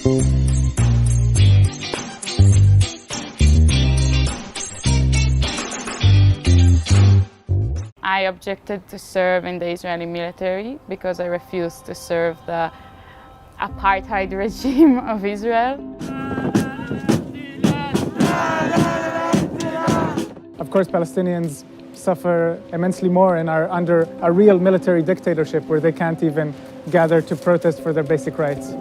I objected to serve in the Israeli military because I refused to serve the apartheid regime of Israel. Of course, Palestinians suffer immensely more and are under a real military dictatorship where they can't even gather to protest for their basic rights.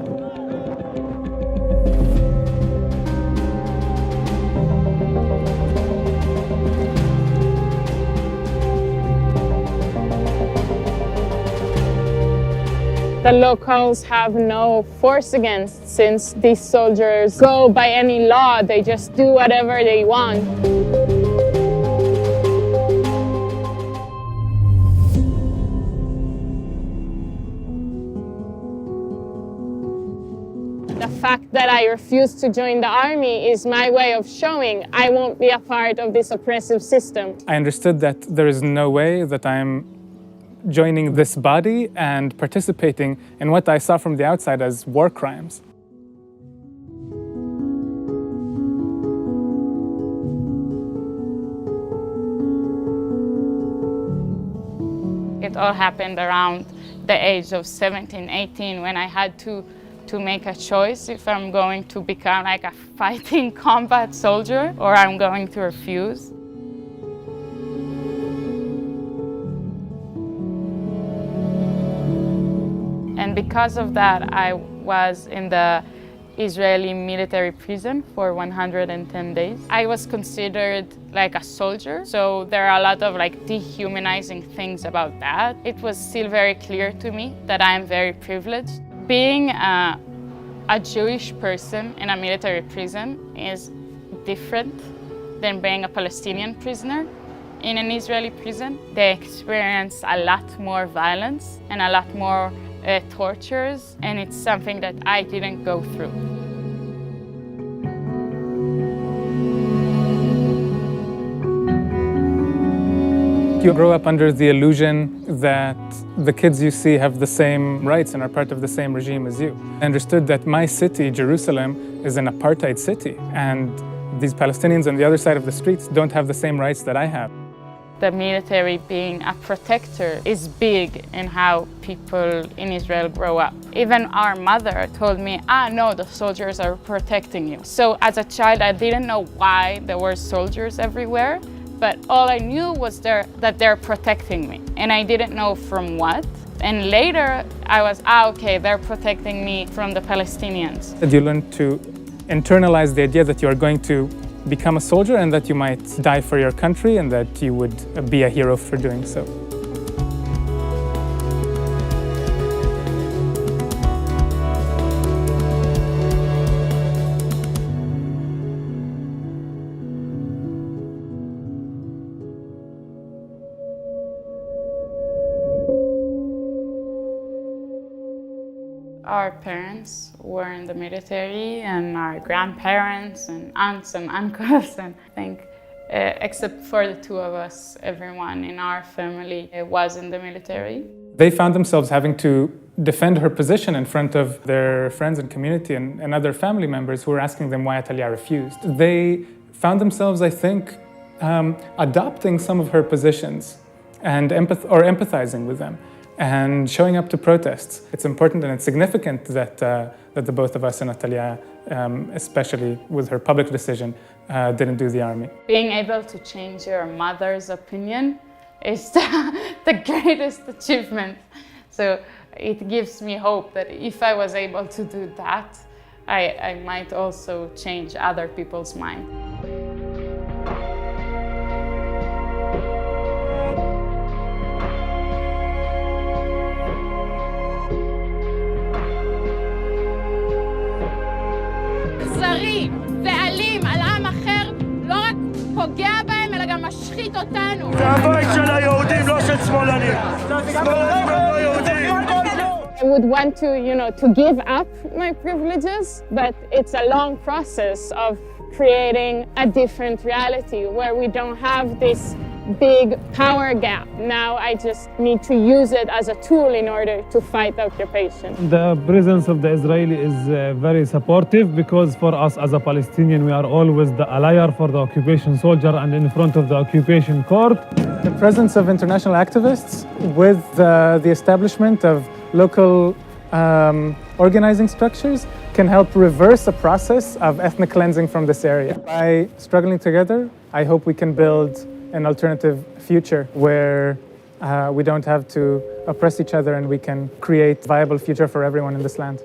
The locals have no force against, since these soldiers go by any law, they just do whatever they want. The fact that I refuse to join the army is my way of showing I won't be a part of this oppressive system. I understood that there is no way that I'm joining this body and participating in what I saw from the outside as war crimes. It all happened around the age of 17, 18, when I had to make a choice if I'm going to become like a fighting combat soldier or I'm going to refuse. And because of that, I was in the Israeli military prison for 110 days. I was considered like a soldier, so there are a lot of like dehumanizing things about that. It was still very clear to me that I am very privileged. Being a Jewish person in a military prison is different than being a Palestinian prisoner in an Israeli prison. They experience a lot more violence and a lot more tortures, and it's something that I didn't go through. You grow up under the illusion that the kids you see have the same rights and are part of the same regime as you. I understood that my city, Jerusalem, is an apartheid city, and these Palestinians on the other side of the streets don't have the same rights that I have. The military being a protector is big in how people in Israel grow up. Even our mother told me, no, the soldiers are protecting you. So as a child, I didn't know why there were soldiers everywhere, but all I knew was that they're protecting me. And I didn't know from what. And later, I was, okay, they're protecting me from the Palestinians. You learn to internalize the idea that you are going to become a soldier and that you might die for your country and that you would be a hero for doing so. Our parents were in the military, and our grandparents and aunts and uncles, and I think except for the two of us, everyone in our family was in the military. They found themselves having to defend her position in front of their friends and community and other family members who were asking them why Atalia refused. They found themselves, I think, adopting some of her positions and empathizing with them and showing up to protests. It's important and it's significant that the both of us and Atalia, especially with her public decision, didn't do the army. Being able to change your mother's opinion is the greatest achievement. So it gives me hope that if I was able to do that, I might also change other people's minds. אכזרי ואלים על עם אחר לא רק פוגע בהם, אלא גם משחית אותנו. זה הבית של היהודים, לא של שמאלנים. שמאלנים לא יהודים. I would want to give up my privileges, but it's a long process of creating a different reality where we don't have this big power gap. Now I just need to use it as a tool in order to fight the occupation. The presence of the Israeli is very supportive because for us as a Palestinian, we are always the ally for the occupation soldier and in front of the occupation court. The presence of international activists with the establishment of local organizing structures can help reverse a process of ethnic cleansing from this area. By struggling together, I hope we can build an alternative future where we don't have to oppress each other and we can create a viable future for everyone in this land.